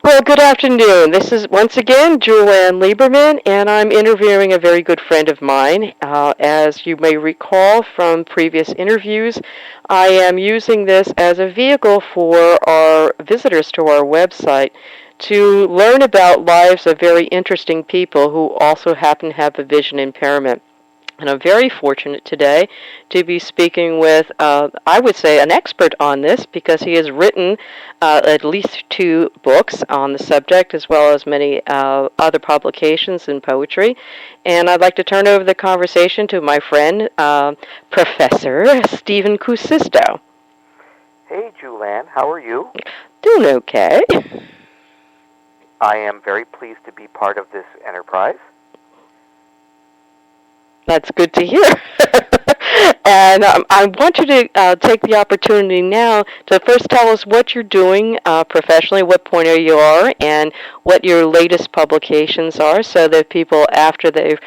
Well, good afternoon. This is once again Julianne Lieberman, and I'm interviewing a very good friend of mine. As you may recall from previous interviews, I am using this as a vehicle for our visitors to our website to learn about lives of very interesting people who also happen to have a vision impairment. And I'm very fortunate today to be speaking with, I would say, an expert on this because he has written at least two books on the subject, as well as many other publications in poetry. And I'd like to turn over the conversation to my friend, Professor Stephen Kuusisto. Hey, Julianne, how are you? Doing okay. I am very pleased to be part of this enterprise. That's good to hear. And I want you to take the opportunity now to first tell us what you're doing professionally, what point you are, and what your latest publications are, so that people, after they've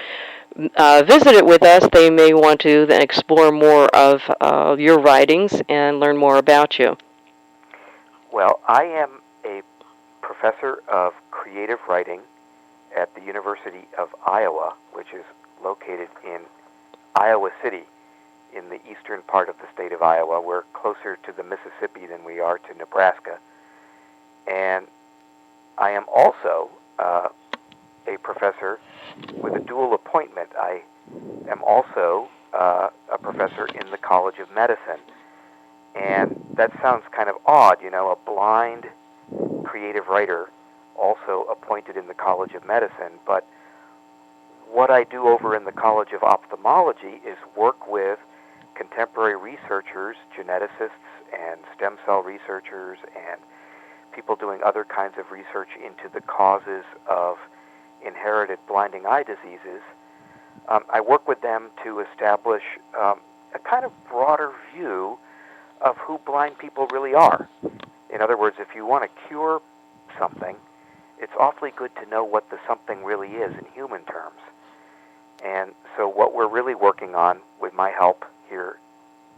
visited with us, they may want to then explore more of your writings and learn more about you. Well, I am a professor of creative writing at the University of Iowa, which is located in Iowa City in the eastern part of the state of Iowa. We're closer to the Mississippi than we are to Nebraska. And I am also a professor with a dual appointment. I am also a professor in the College of Medicine. And that sounds kind of odd, a blind creative writer also appointed in the College of Medicine. But what I do over in the College of Ophthalmology is work with contemporary researchers, geneticists and stem cell researchers, and people doing other kinds of research into the causes of inherited blinding eye diseases. I work with them to establish a kind of broader view of who blind people really are. In other words, if you want to cure something, it's awfully good to know what the something really is in human terms. And so what we're really working on, with my help here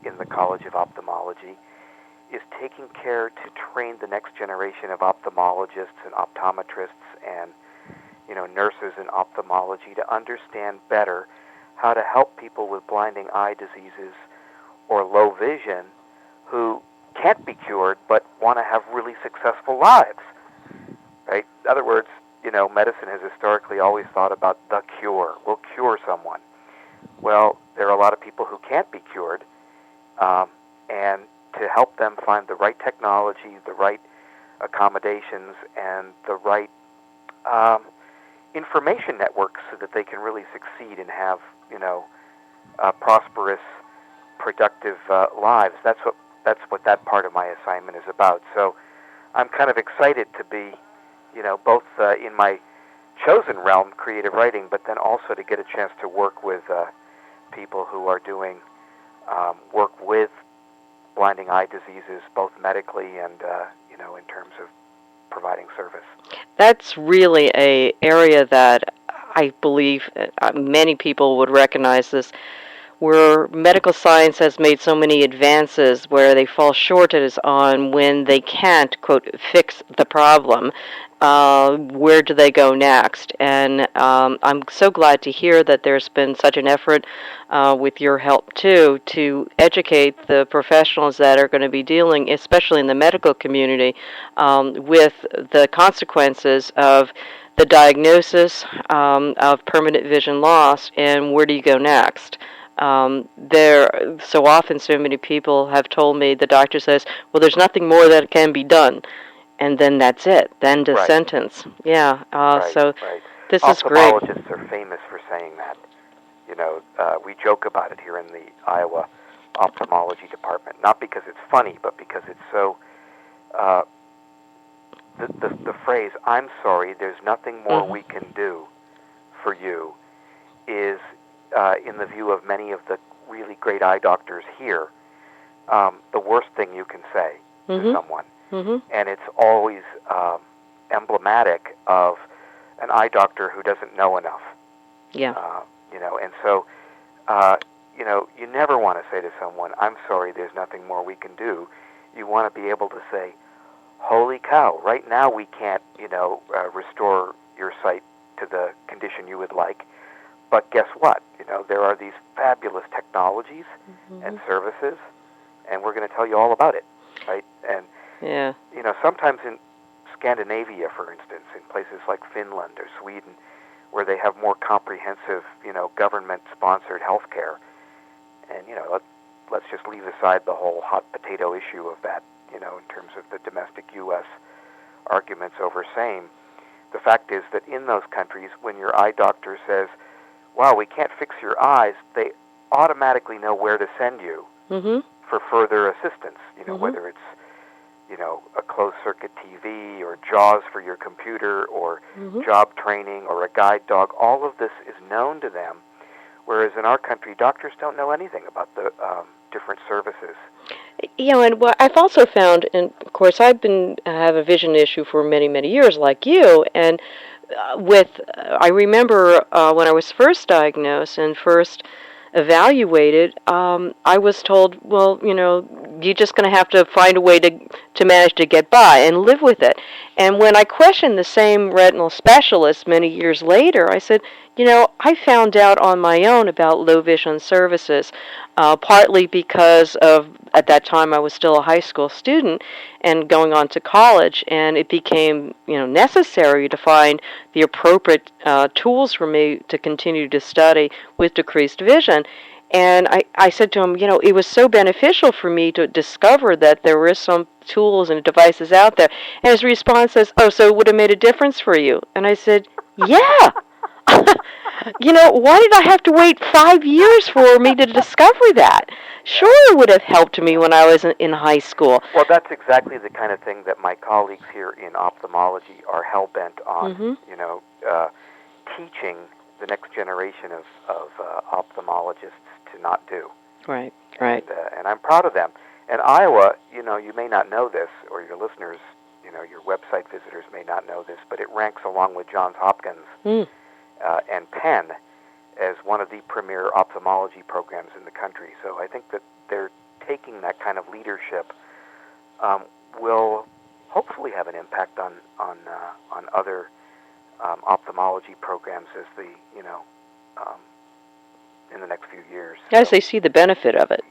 in the College of Ophthalmology, is taking care to train the next generation of ophthalmologists and optometrists and nurses in ophthalmology to understand better how to help people with blinding eye diseases or low vision who can't be cured but want to have really successful lives. Right? In other words, medicine has historically always thought about the cure. We'll cure someone. Well, there are a lot of people who can't be cured, and to help them find the right technology, the right accommodations, and the right information networks so that they can really succeed and have, prosperous, productive lives. That's what that part of my assignment is about. So I'm kind of excited to be, both in my chosen realm, creative writing, but then also to get a chance to work with people who are doing work with blinding eye diseases, both medically and in terms of providing service. That's really a area that I believe many people would recognize this, where medical science has made so many advances where they fall short is on when they can't, quote, fix the problem. Where do they go next? And I'm so glad to hear that there's been such an effort with your help, too, to educate the professionals that are going to be dealing, especially in the medical community, with the consequences of the diagnosis of permanent vision loss and where do you go next. There, so often, so many people have told me the doctor says, "Well, there's nothing more that can be done," and then that's it. Then the Right. sentence. Yeah. Right. So Right. this is great. Ophthalmologists are famous for saying that. We joke about it here in the Iowa ophthalmology department, not because it's funny, but because it's so. Uh, the phrase "I'm sorry, there's nothing more we can do for you" is, in the view of many of the really great eye doctors here, the worst thing you can say to someone. And it's always emblematic of an eye doctor who doesn't know enough. Yeah. And so, you never want to say to someone, "I'm sorry, there's nothing more we can do." You want to be able to say, holy cow, right now we can't, restore your sight to the condition you would like. But guess what? There are these fabulous technologies and services, and we're going to tell you all about it, right? And, Yeah. Sometimes in Scandinavia, for instance, in places like Finland or Sweden, where they have more comprehensive, government-sponsored health care, and, let's just leave aside the whole hot potato issue of that, in terms of the domestic U.S. arguments over same. The fact is that in those countries, when your eye doctor says, wow, we can't fix your eyes, they automatically know where to send you for further assistance, whether it's, a closed-circuit TV or JAWS for your computer or job training or a guide dog. All of this is known to them, whereas in our country, doctors don't know anything about the different services. And what I've also found, and of course I have a vision issue for many, many years like you, and I remember when I was first diagnosed and first evaluated, I was told, well, you're just going to have to find a way to manage to get by and live with it. And when I questioned the same retinal specialist many years later, I said, I found out on my own about low vision services, partly because at that time I was still a high school student and going on to college, and it became, necessary to find the appropriate tools for me to continue to study with decreased vision. And I said to him, it was so beneficial for me to discover that there were some tools and devices out there. And his response is, oh, so it would have made a difference for you? And I said, yeah. Why did I have to wait 5 years for me to discover that? Sure, it would have helped me when I was in high school. Well, that's exactly the kind of thing that my colleagues here in ophthalmology are hell-bent on, teaching the next generation of ophthalmologists to not do. Right, right. And I'm proud of them. And Iowa, you may not know this, or your listeners, your website visitors may not know this, but it ranks along with Johns Hopkins and Penn as one of the premier ophthalmology programs in the country. So I think that they're taking that kind of leadership will hopefully have an impact on other ophthalmology programs as in the next few years. As they see the benefit of it,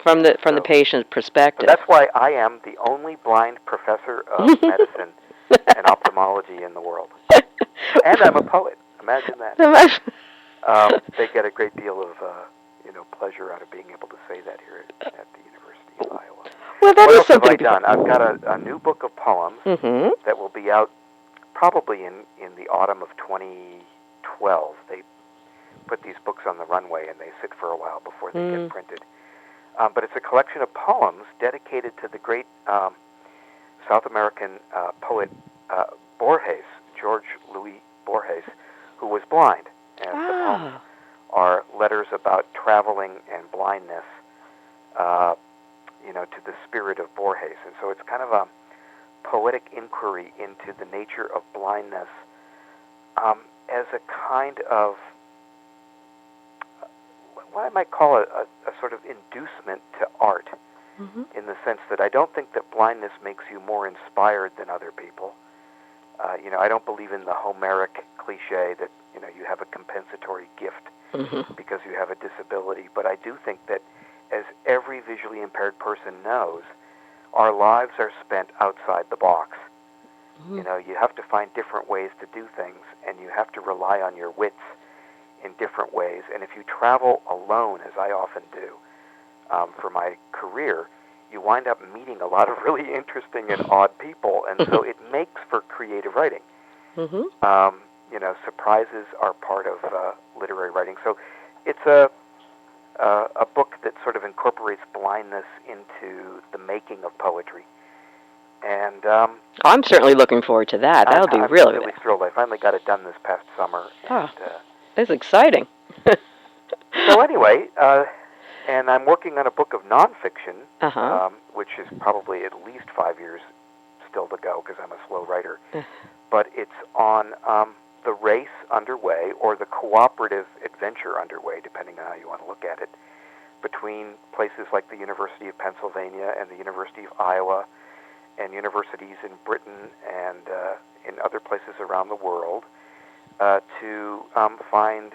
from the patient's perspective. So that's why I am the only blind professor of medicine and ophthalmology in the world, and I'm a poet. Imagine that. They get a great deal of pleasure out of being able to say that here at the University of Iowa. Well, that what is else something. Have I done? I've got a new book of poems that will be out probably in the autumn of 2012. They put these books on the runway and they sit for a while before they get printed. But it's a collection of poems dedicated to the great South American poet Borges, George Louis Borges, who was blind. And the poems are letters about traveling and blindness, to the spirit of Borges. And so it's kind of a poetic inquiry into the nature of blindness as a kind of what I might call a sort of inducement to art, in the sense that I don't think that blindness makes you more inspired than other people. I don't believe in the Homeric cliche that, you have a compensatory gift because you have a disability. But I do think that, as every visually impaired person knows, our lives are spent outside the box. You have to find different ways to do things, and you have to rely on your wits in different ways. And if you travel alone, as I often do, for my career, you wind up meeting a lot of really interesting and odd people, and so it makes for creative writing. Surprises are part of literary writing. So it's a book that sort of incorporates blindness into the making of poetry. And I'm certainly looking forward to that. That'll be I'm really thrilled. I finally got it done this past summer. And, that's exciting. So anyway, and I'm working on a book of nonfiction, which is probably at least 5 years still to go because I'm a slow writer. But it's on the race underway, or the cooperative adventure underway, depending on how you want to look at it, between places like the University of Pennsylvania and the University of Iowa and universities in Britain and in other places around the world to find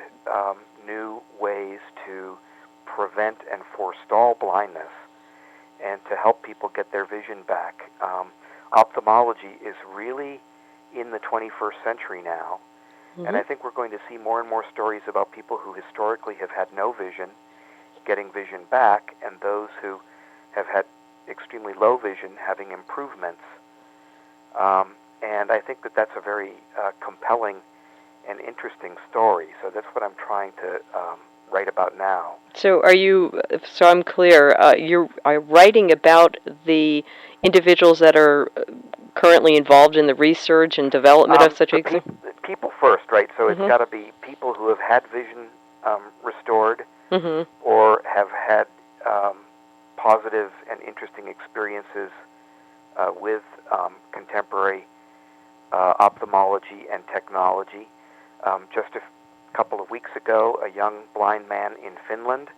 new ways to prevent and forestall blindness and to help people get their vision back. Ophthalmology is really in the 21st century now, and I think we're going to see more and more stories about people who historically have had no vision getting vision back, and those who have had extremely low vision having improvements. And I think that that's a very compelling and interesting story. So that's what I'm trying to write about now. So so I'm clear, you're writing about the individuals that are currently involved in the research and development of such exams? People first, right? So it's got to be people who have had vision restored or have had positive and interesting experiences with contemporary ophthalmology and technology. Just a couple of weeks ago, a young blind man in Finland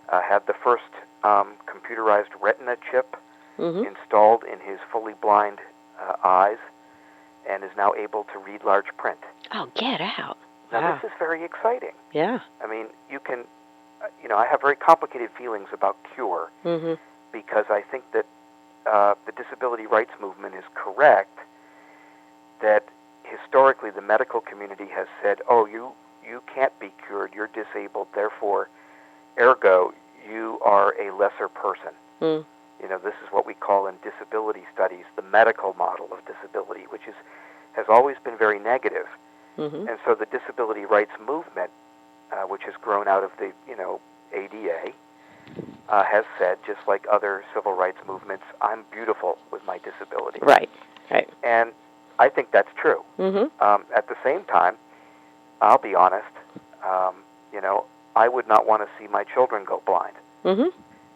had the first computerized retina chip installed in his fully blind eyes and is now able to read large print. Oh, get out. Now, wow. This is very exciting. Yeah. I mean, you can, I have very complicated feelings about cure because I think that the disability rights movement is correct that historically the medical community has said, oh, you can't be cured, you're disabled, therefore, ergo, you are a lesser person. This is what we call in disability studies the medical model of disability, which has always been very negative. And so the disability rights movement, which has grown out of the ADA, has said, just like other civil rights movements, I'm beautiful with my disability. Right. And I think that's true. At the same time, I'll be honest, I would not want to see my children go blind.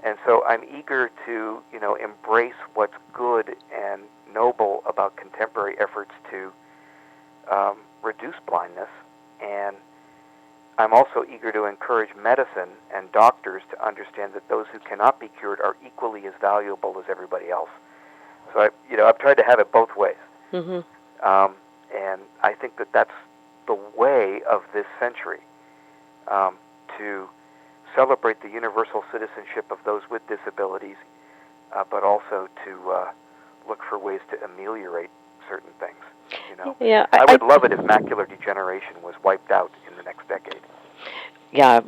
And so I'm eager to, embrace what's good and noble about contemporary efforts to reduce blindness. And I'm also eager to encourage medicine and doctors to understand that those who cannot be cured are equally as valuable as everybody else. So I've tried to have it both ways. And I think that that's the way of this century, to celebrate the universal citizenship of those with disabilities, but also to look for ways to ameliorate certain things. Yeah, I would love it if macular degeneration was wiped out in the next decade. Yeah,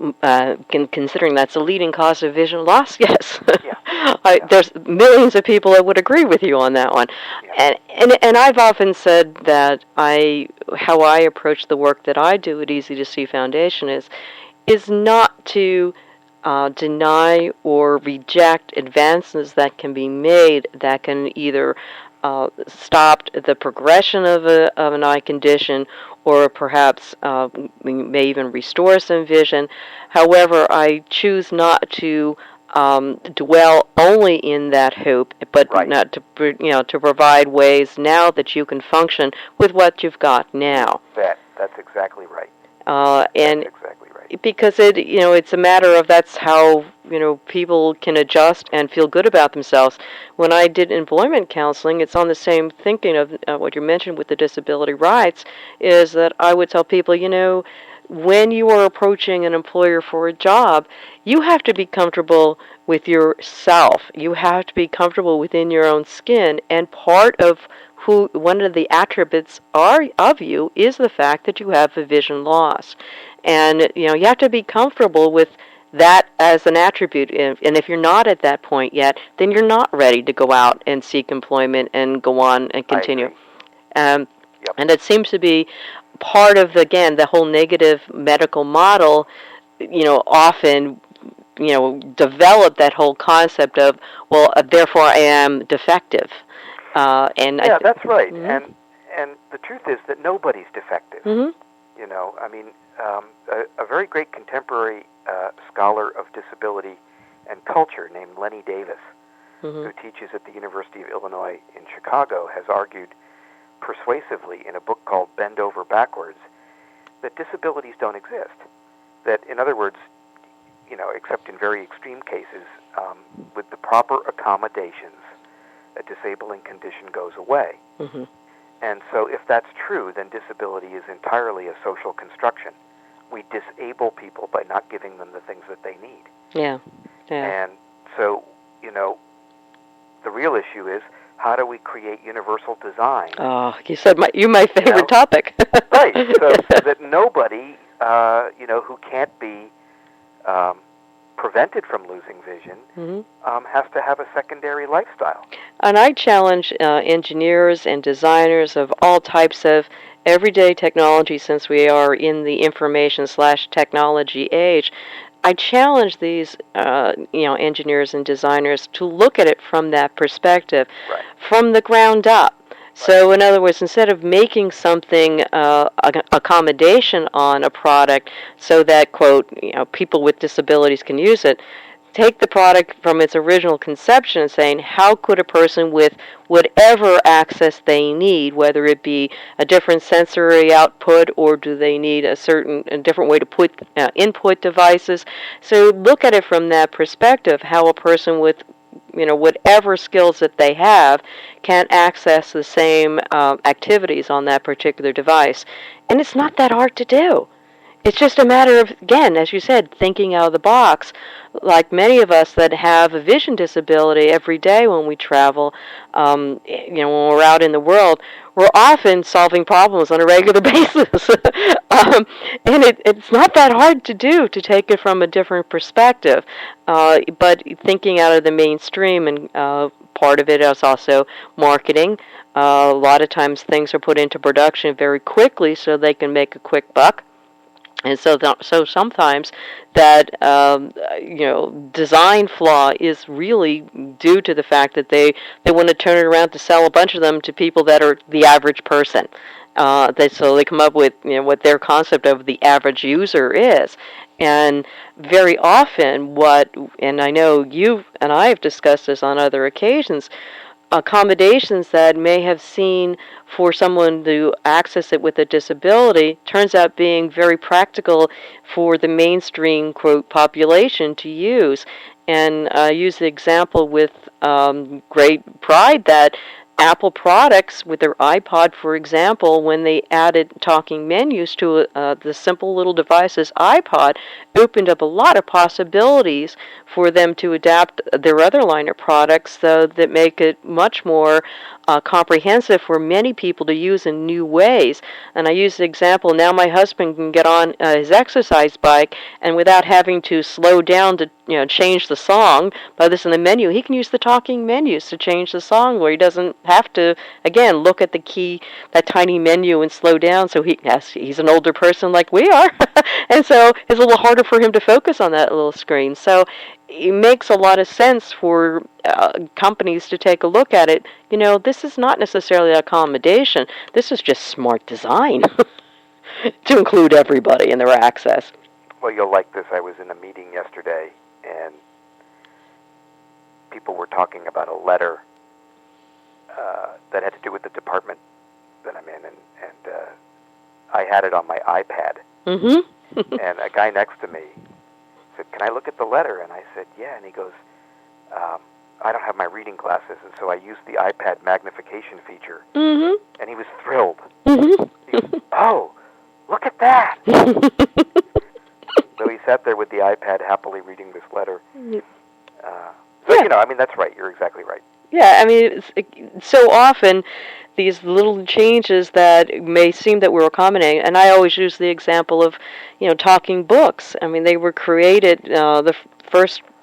considering that's a leading cause of vision loss, yes. There's millions of people that would agree with you on that one. And I've often said that how I approach the work that I do at Easy to See Foundation is not to deny or reject advances that can be made that can either stop the progression of an eye condition or perhaps we may even restore some vision. However, I choose not to dwell only in that hope, but not to provide ways now that you can function with what you've got now. That's exactly right. And that's exactly right. Because it's a matter of that's how people can adjust and feel good about themselves. When I did employment counseling, it's on the same thinking of what you mentioned with the disability rights, is that I would tell people, when you are approaching an employer for a job, you have to be comfortable with yourself. You have to be comfortable within your own skin, and part of one of the attributes of you is the fact that you have a vision loss. And you have to be comfortable with that as an attribute. And if you're not at that point yet, then you're not ready to go out and seek employment and go on and continue. And it seems to be part of, again, the whole negative medical model, often, develop that whole concept of, well, therefore I am defective. That's right. And the truth is that nobody's defective. I mean, a very great contemporary scholar of disability and culture named Lenny Davis, who teaches at the University of Illinois in Chicago, has argued persuasively in a book called Bend Over Backwards that disabilities don't exist. That, in other words, except in very extreme cases, with the proper accommodations, a disabling condition goes away. Mm-hmm. And so if that's true, then disability is entirely a social construction. We disable people by not giving them the things that they need. Yeah. Yeah. And so, the real issue is, how do we create universal design? Oh, you're my favorite topic. Right. So that nobody, who can't be prevented from losing vision, has to have a secondary lifestyle. And I challenge engineers and designers of all types of everyday technology, since we are in the information/technology age. I challenge these, engineers and designers to look at it from that perspective, right, from the ground up. So, in other words, instead of making something accommodation on a product so that, quote, people with disabilities can use it, take the product from its original conception and saying, how could a person with whatever access they need, whether it be a different sensory output or do they need a different way to put input devices. So look at it from that perspective, how a person with whatever skills that they have can access the same activities on that particular device. And it's not that hard to do. It's just a matter of, again, as you said, thinking out of the box. Like many of us that have a vision disability every day when we travel, when we're out in the world, we're often solving problems on a regular basis. And it's not that hard to do, to take it from a different perspective. But thinking out of the mainstream, and part of it is also marketing. A lot of times things are put into production very quickly so they can make a quick buck. And so sometimes that design flaw is really due to the fact that they want to turn it around to sell a bunch of them to people that are the average person. So they come up with what their concept of the average user is. And very often and I know you and I have discussed this on other occasions, accommodations that may have seen for someone to access it with a disability turns out being very practical for the mainstream, quote, population to use. And I use the example with great pride that Apple products, with their iPod, for example, when they added talking menus to the simple little device's iPod, opened up a lot of possibilities for them to adapt their other line of products that make it much more comprehensive for many people to use in new ways. And I use the example, now my husband can get on his exercise bike, and without having to slow down to change the song by this in the menu, he can use the talking menus to change the song, where he doesn't have to, again, look at that tiny menu and slow down. So he's an older person like we are, and so it's a little harder for him to focus on that little screen. So it makes a lot of sense for companies to take a look at it. This is not necessarily an accommodation. This is just smart design to include everybody in their access. Well, you'll like this. I was in a meeting yesterday, and people were talking about a letter that had to do with the department that I'm in, and I had it on my iPad. Mm-hmm. And a guy next to me said, "Can I look at the letter?" And I said, "Yeah." And he goes, "I don't have my reading glasses, and so I used the iPad magnification feature." Mm-hmm. And he was thrilled. Mm-hmm. He goes, "Oh, look at that!" So he sat there with the iPad happily reading this letter. That's right. You're exactly right. Yeah, so often these little changes that may seem that we're accommodating, and I always use the example of, talking books. They were created,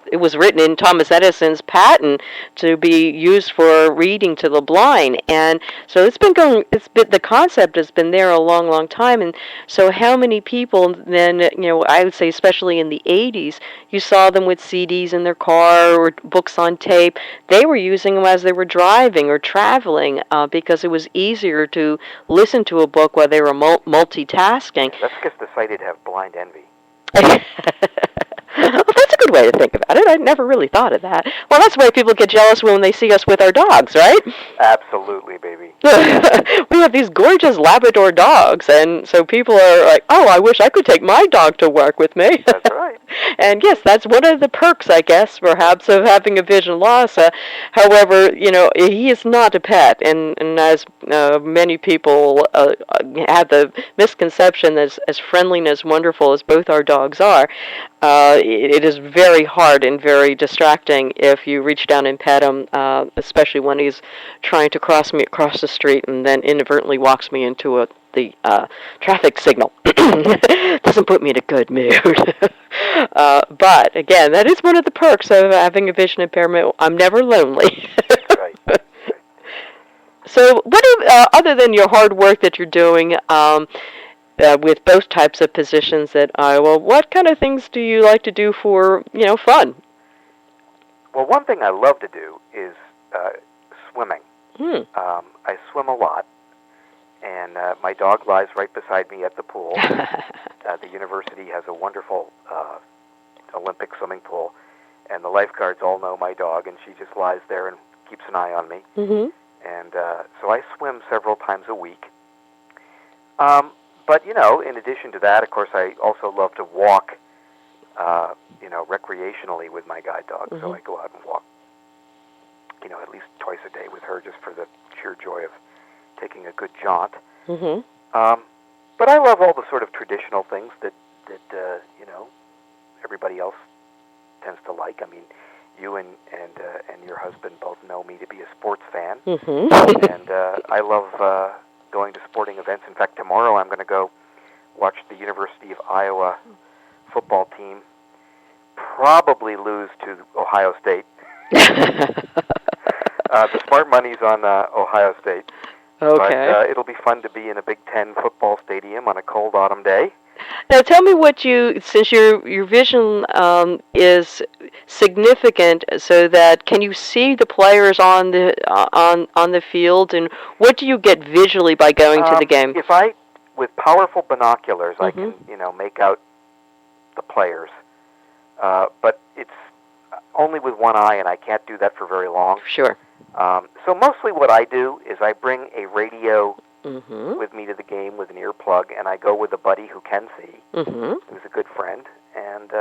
it was written in Thomas Edison's patent to be used for reading to the blind, and so the concept has been there a long, long time. And so how many people then, I would say especially in the 80s, you saw them with CDs in their car or books on tape. They were using them as they were driving or traveling because it was easier to listen to a book while they were multitasking. That's because the sighted have blind envy. Well, that's a good way to think about it. I never really thought of that. Well, that's why people get jealous when they see us with our dogs, right? Absolutely, baby. We have these gorgeous Labrador dogs, and so people are like, "Oh, I wish I could take my dog to work with me." That's right. And yes, that's one of the perks, I guess, perhaps, of having a vision loss. However, he is not a pet, and as many people have the misconception that as friendly and as wonderful as both our dogs are, it is very hard and very distracting if you reach down and pet him, especially when he's trying to cross me across the street and then inadvertently walks me into the traffic signal. Doesn't put me in a good mood. But again, that is one of the perks of having a vision impairment. I'm never lonely. Right. So, other than your hard work that you're doing with both types of positions at Iowa, what kind of things do you like to do for fun? Well, one thing I love to do is swimming. I swim a lot, and my dog lies right beside me at the pool. The university has a wonderful Olympic swimming pool, and the lifeguards all know my dog, and she just lies there and keeps an eye on me. Mm-hmm. And so I swim several times a week. But, in addition to that, of course, I also love to walk, recreationally with my guide dog. Mm-hmm. So I go out and walk, at least twice a day with her just for the sheer joy of taking a good jaunt. Mm-hmm. But I love all the sort of traditional things that everybody else tends to like. I mean, you and your husband both know me to be a sports fan. Mm-hmm. And I love going to sporting events. In fact, tomorrow I'm going to go watch the University of Iowa football team probably lose to Ohio State. The smart money's on Ohio State. Okay. But it'll be fun to be in a Big Ten football stadium on a cold autumn day. Now, tell me since your vision is significant, so that can you see the players on the field, and what do you get visually by going to the game? With powerful binoculars, mm-hmm. I can make out the players, but it's only with one eye, and I can't do that for very long. Sure. So mostly what I do is I bring a radio mm-hmm. with me to the game with an earplug, and I go with a buddy who can see, mm-hmm. who's a good friend, and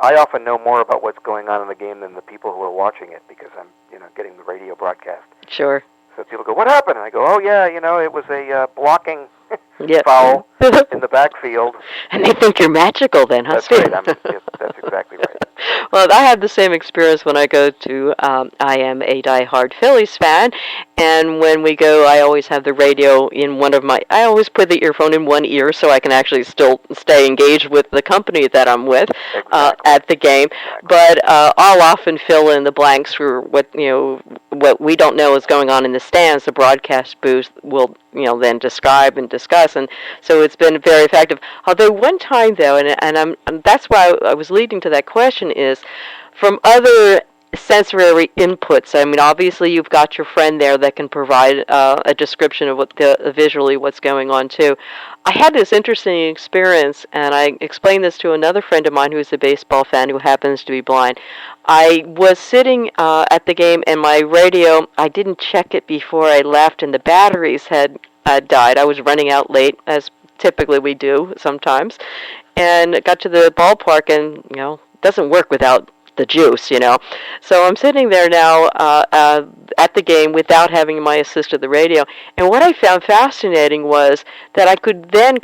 I often know more about what's going on in the game than the people who are watching it because I'm getting the radio broadcast. Sure. So people go, "What happened?" And I go, "Oh yeah, it was a blocking yep. foul in the backfield." And they think you're magical then, huh? That's right. That's exactly right. Well, I have the same experience when I go to, I am a diehard Phillies fan, and when we go, I always have the radio in I always put the earphone in one ear so I can actually still stay engaged with the company that I'm with exactly. At the game. Exactly. But I'll often fill in the blanks for what we don't know is going on in the stands. The broadcast booth will then describe and discuss, and so it's been very effective. Although one time though, and that's why I was leading to that question, is from other sensory inputs. I mean, obviously you've got your friend there that can provide a description of visually what's going on too. I had this interesting experience, and I explained this to another friend of mine who's a baseball fan who happens to be blind. I was sitting at the game, and my radio, I didn't check it before I left, and the batteries had died. I was running out late, as typically we do sometimes, and got to the ballpark, and it doesn't work without the juice, So I'm sitting there now at the game without having my assist of the radio. And what I found fascinating was that I could then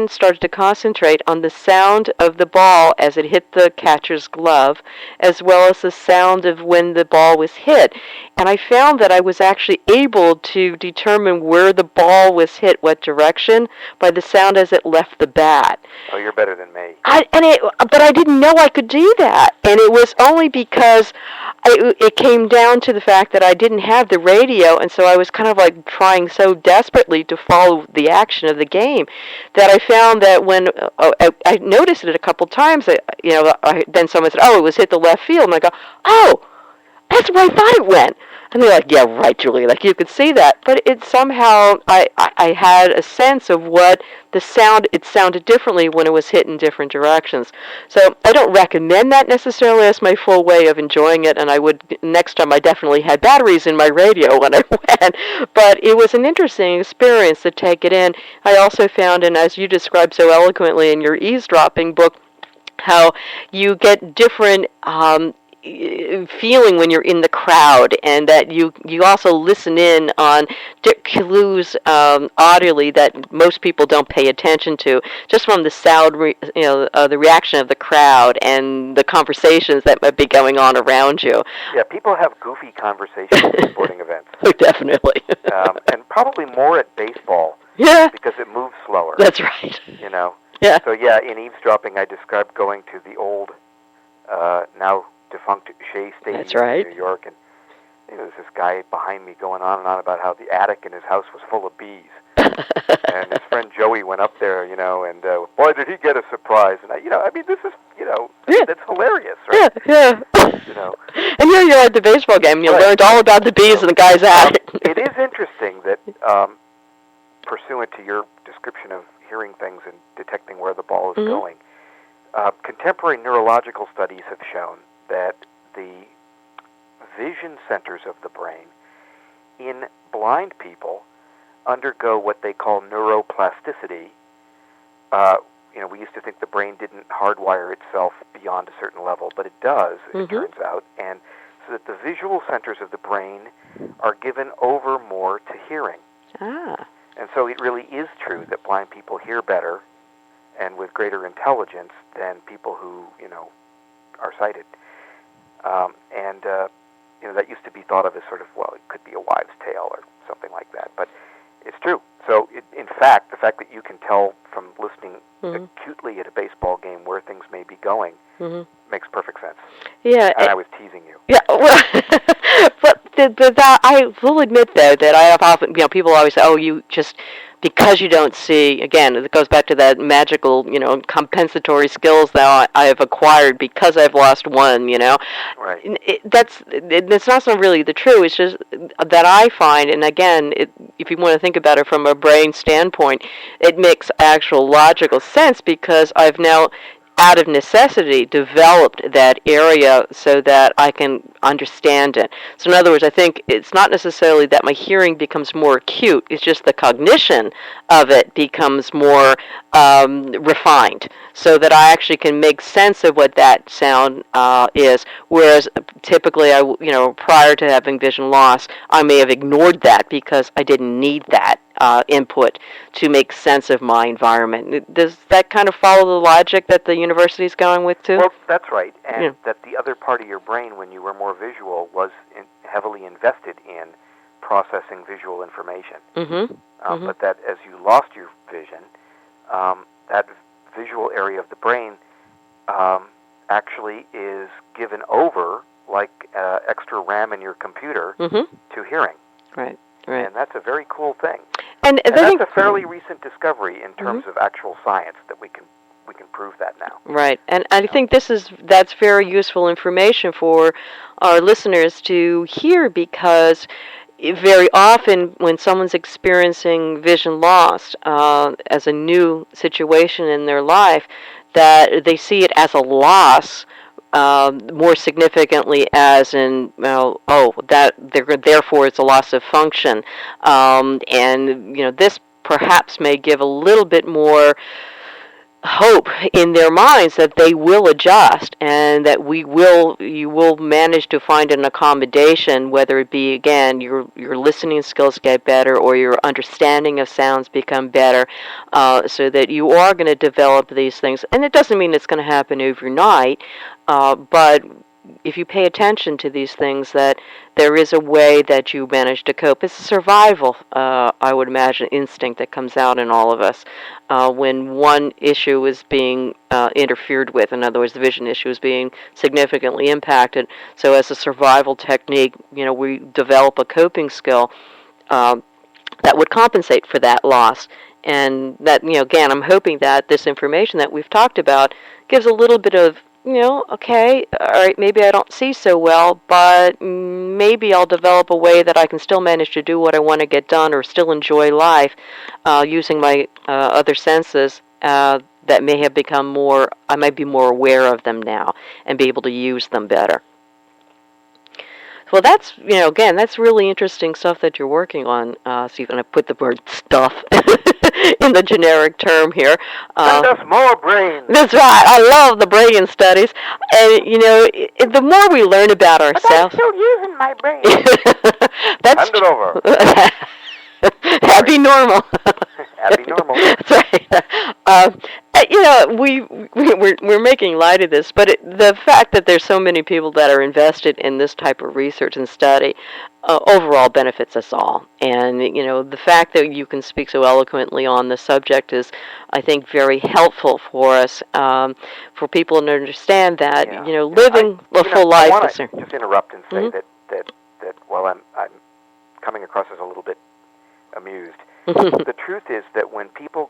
start to concentrate on the sound of the ball as it hit the catcher's glove, as well as the sound of when the ball was hit. And I found that I was actually able to determine where the ball was hit, what direction, by the sound as it left the bat. Oh, you're better than me. But I didn't know I could do that. And it was only because it came down to the fact that I didn't have the radio, and so I was kind of like trying so desperately to follow the action of the game that I found that when I noticed it a couple times, then someone said, "Oh, it was hit the left field," and I go, "Oh, that's where I thought it went." And they're like, yeah, right, Julie. Like, you could see that. But it somehow, I had a sense of what the sound, it sounded differently when it was hit in different directions. So I don't recommend that necessarily as my full way of enjoying it. And I would, next time I definitely had batteries in my radio when I went. But it was an interesting experience to take it in. I also found, and as you described so eloquently in your eavesdropping book, how you get different feeling when you're in the crowd, and that you also listen in on clues audibly that most people don't pay attention to, just from the sound, the reaction of the crowd and the conversations that might be going on around you. Yeah, people have goofy conversations at sporting events. Oh, definitely. And probably more at baseball. Yeah. Because it moves slower. That's right. You know. Yeah. So yeah, in eavesdropping, I described going to the old, now defunct Shea Stadium That's right. in New York, and there was this guy behind me going on and on about how the attic in his house was full of bees. And his friend Joey went up there, and boy, did he get a surprise. And this is, that's hilarious, right? Yeah. And here you are at the baseball game. You learned all about the bees in the guy's attic. It is interesting that, pursuant to your description of hearing things and detecting where the ball is going, contemporary neurological studies have shown that the vision centers of the brain in blind people undergo what they call neuroplasticity. We used to think the brain didn't hardwire itself beyond a certain level, but it does, it turns out, and so that the visual centers of the brain are given over more to hearing. Ah. And so it really is true that blind people hear better and with greater intelligence than people who, are sighted. That used to be thought of as sort of, well, it could be a wives' tale or something like that. But it's true. So, in fact, the fact that you can tell from listening acutely at a baseball game where things may be going makes perfect sense. Yeah. And I was teasing you. Yeah, well, but I will admit, though, that I have often, people always say, oh, you just, because you don't see, again, it goes back to that magical, compensatory skills that I have acquired because I've lost one, Right. That's not so really the truth. It's just that I find, and again, if you want to think about it from a brain standpoint, it makes actual logical sense because I've now, out of necessity, developed that area so that I can understand it. So in other words, I think it's not necessarily that my hearing becomes more acute, it's just the cognition of it becomes more refined, so that I actually can make sense of what that sound is, whereas typically, prior to having vision loss, I may have ignored that because I didn't need that input to make sense of my environment. Does that kind of follow the logic that the university is going with, too? Well, that's right. And that the other part of your brain, when you were more visual, was heavily invested in processing visual information. But that as you lost your vision, that visual area of the brain actually is given over, like extra RAM in your computer, to hearing. Right. And that's a very cool thing. And that's a fairly recent discovery in terms of actual science that we can prove that now. Right. And I think that's very useful information for our listeners to hear, because very often when someone's experiencing vision loss as a new situation in their life, that they see it as a loss more significantly as in, therefore it's a loss of function. And this perhaps may give a little bit more hope in their minds that they will adjust, and that you will manage to find an accommodation, whether it be, again, your listening skills get better or your understanding of sounds become better, so that you are going to develop these things. And it doesn't mean it's going to happen overnight, but if you pay attention to these things, that there is a way that you manage to cope. It's a survival, I would imagine, instinct that comes out in all of us when one issue is being interfered with. In other words, the vision issue is being significantly impacted. So as a survival technique, we develop a coping skill that would compensate for that loss. And that, again, I'm hoping that this information that we've talked about gives a little bit of okay, all right, maybe I don't see so well, but maybe I'll develop a way that I can still manage to do what I want to get done or still enjoy life using my other senses that may have become more, I might be more aware of them now and be able to use them better. Well, that's, again, that's really interesting stuff that you're working on, Stephen. I put the word stuff in the generic term here. Send us more brains. That's right. I love the brain studies. And, the more we learn about But I'm ourselves. still using my brain. That's Hand it over. Happy normal. Happy normal. That's right. We're making light of this, but the fact that there's so many people that are invested in this type of research and study overall benefits us all. And, the fact that you can speak so eloquently on the subject is, I think, very helpful for us, for people to understand that, living a full life. I want to just interrupt and say that while I'm coming across as a little bit amused, the truth is that when people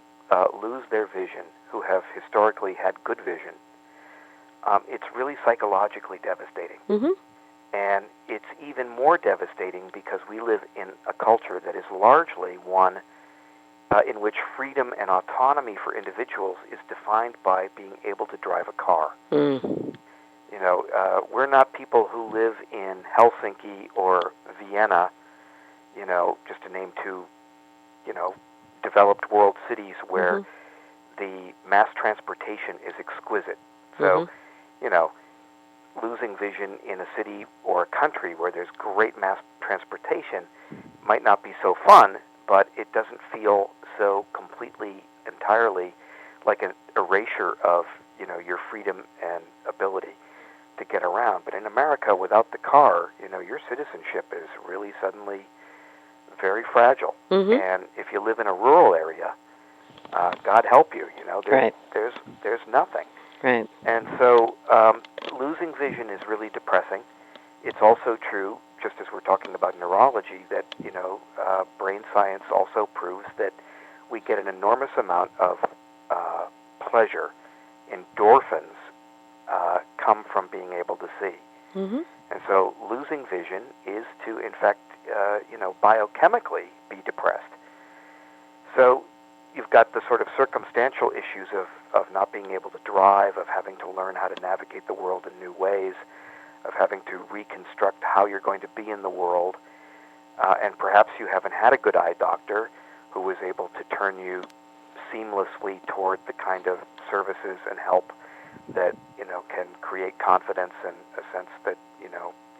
lose their vision, who have historically had good vision, it's really psychologically devastating. And it's even more devastating because we live in a culture that is largely one in which freedom and autonomy for individuals is defined by being able to drive a car. We're not people who live in Helsinki or Vienna, just to name two, developed world cities where the mass transportation is exquisite. So, losing vision in a city or a country where there's great mass transportation might not be so fun, but it doesn't feel so completely, entirely like an erasure of, your freedom and ability to get around. But in America, without the car, your citizenship is really suddenly very fragile. And if you live in a rural area, God help you, there's nothing. Right. And so losing vision is really depressing. It's also true, just as we're talking about neurology, that, brain science also proves that we get an enormous amount of pleasure. Endorphins come from being able to see. And so losing vision is to, in fact, biochemically be depressed. So you've got the sort of circumstantial issues of not being able to drive, of having to learn how to navigate the world in new ways, of having to reconstruct how you're going to be in the world, and perhaps you haven't had a good eye doctor who was able to turn you seamlessly toward the kind of services and help that, can create confidence and a sense that,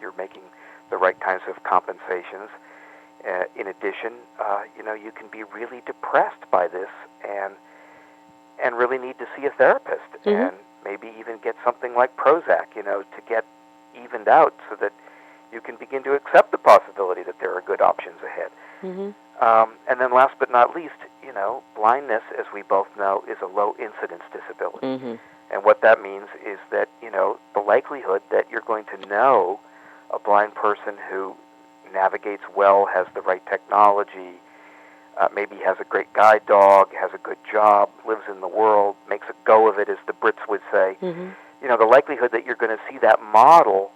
you're making the right kinds of compensations. In addition, you can be really depressed by this and really need to see a therapist and maybe even get something like Prozac, to get evened out so that you can begin to accept the possibility that there are good options ahead. And then last but not least, blindness, as we both know, is a low incidence disability. And what that means is that, the likelihood that you're going to know a blind person who navigates well, has the right technology, maybe has a great guide dog, has a good job, lives in the world, makes a go of it, as the Brits would say. The likelihood that you're going to see that model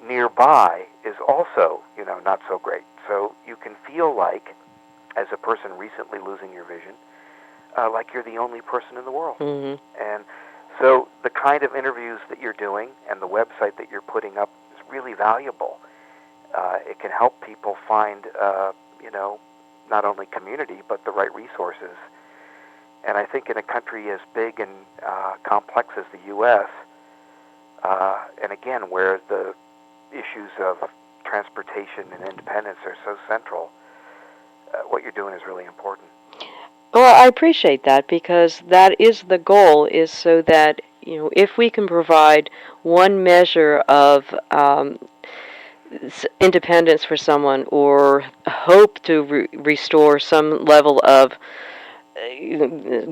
nearby is also, not so great. So you can feel like, as a person recently losing your vision, like you're the only person in the world. And so the kind of interviews that you're doing and the website that you're putting up is really valuable. It can help people find, not only community, but the right resources. And I think in a country as big and complex as the U.S., and again, where the issues of transportation and independence are so central, what you're doing is really important. Well, I appreciate that because that is the goal, is so that, if we can provide one measure of independence for someone or hope to restore some level of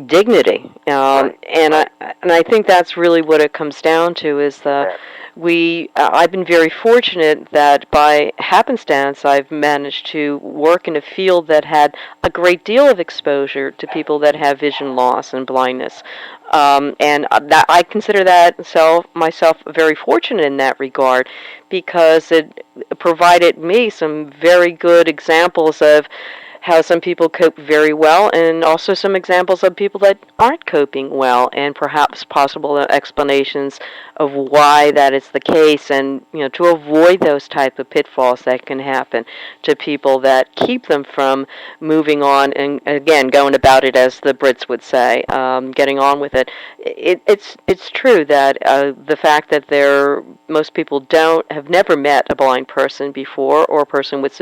dignity. Right. And Right. I think that's really what it comes down to is I've been very fortunate that by happenstance I've managed to work in a field that had a great deal of exposure to people that have vision loss and blindness. And that I consider myself very fortunate in that regard, because it provided me some very good examples of how some people cope very well, and also some examples of people that aren't coping well, and perhaps possible explanations of why that is the case, and to avoid those type of pitfalls that can happen to people that keep them from moving on and again going about it as the Brits would say, getting on with it. It's true that the fact that most people don't have never met a blind person before, or a person with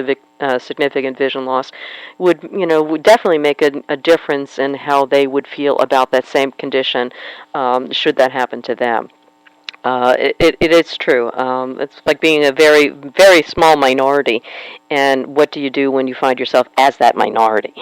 significant vision loss, would definitely make a difference in how they would feel about that same condition, should that happen to them. It is true. It's like being a very, very small minority, and what do you do when you find yourself as that minority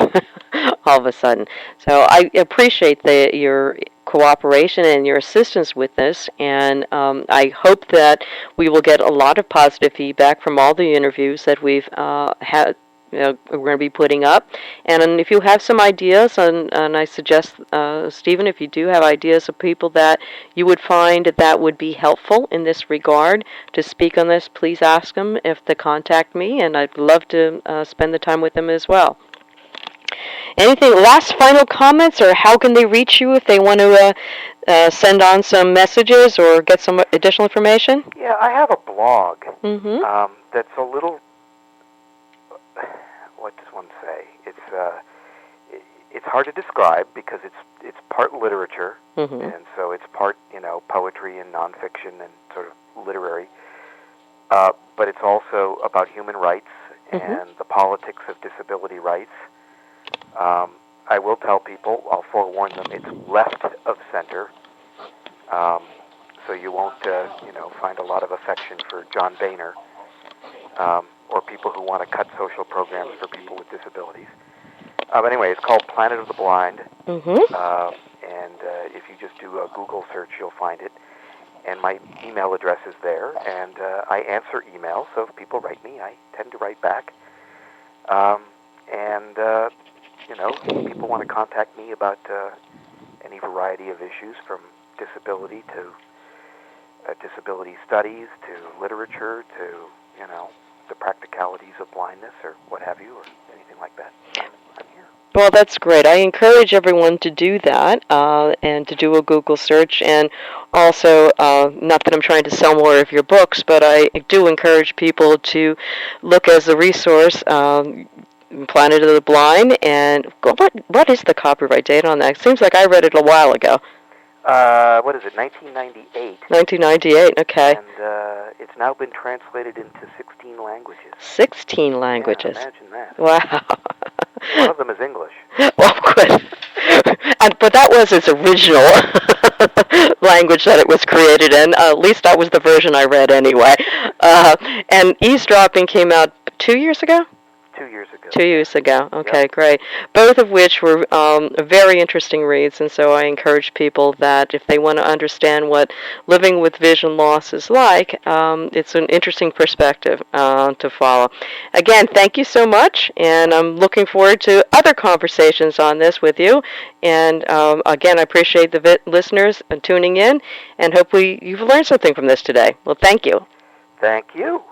all of a sudden? So I appreciate your cooperation and your assistance with this, and I hope that we will get a lot of positive feedback from all the interviews that we've had. We're going to be putting up, and if you have some ideas, and I suggest, Stephen, if you do have ideas of people that you would find that would be helpful in this regard to speak on this, please ask them if to contact me, and I'd love to spend the time with them as well. Anything, last final comments, or how can they reach you if they want to send on some messages or get some additional information? Yeah, I have a blog Mm-hmm. that's a little, what does one say? It's hard to describe because it's part literature, Mm-hmm. and so it's part poetry and nonfiction and sort of literary, but it's also about human rights Mm-hmm. and the politics of disability rights. I will tell people, I'll forewarn them, it's left of center, so you won't find a lot of affection for John Boehner, or people who want to cut social programs for people with disabilities. But anyway, it's called Planet of the Blind, Mm-hmm. and if you just do a Google search, you'll find it. And my email address is there, and I answer emails, so if people write me, I tend to write back. And people want to contact me about any variety of issues, from disability to disability studies to literature to, the practicalities of blindness or what have you, or anything like that. I'm here. Well, that's great. I encourage everyone to do that, and to do a Google search. And also, not that I'm trying to sell more of your books, but I do encourage people to look as a resource, Planet of the Blind. And what is the copyright date on that? It seems like I read it a while ago. What is it, 1998? 1998, okay. And it's now been translated into 16 languages. 16 languages. Yeah, imagine that. Wow. One of them is English. Well, good. But that was its original language that it was created in. At least that was the version I read anyway. And Eavesdropping came out 2 years ago? 2 years ago. 2 years ago. Okay, Yep. great. Both of which were very interesting reads, and so I encourage people that if they want to understand what living with vision loss is like, it's an interesting perspective to follow. Again, thank you so much, and I'm looking forward to other conversations on this with you. And again, I appreciate the listeners tuning in, and hopefully you've learned something from this today. Well, thank you. Thank you.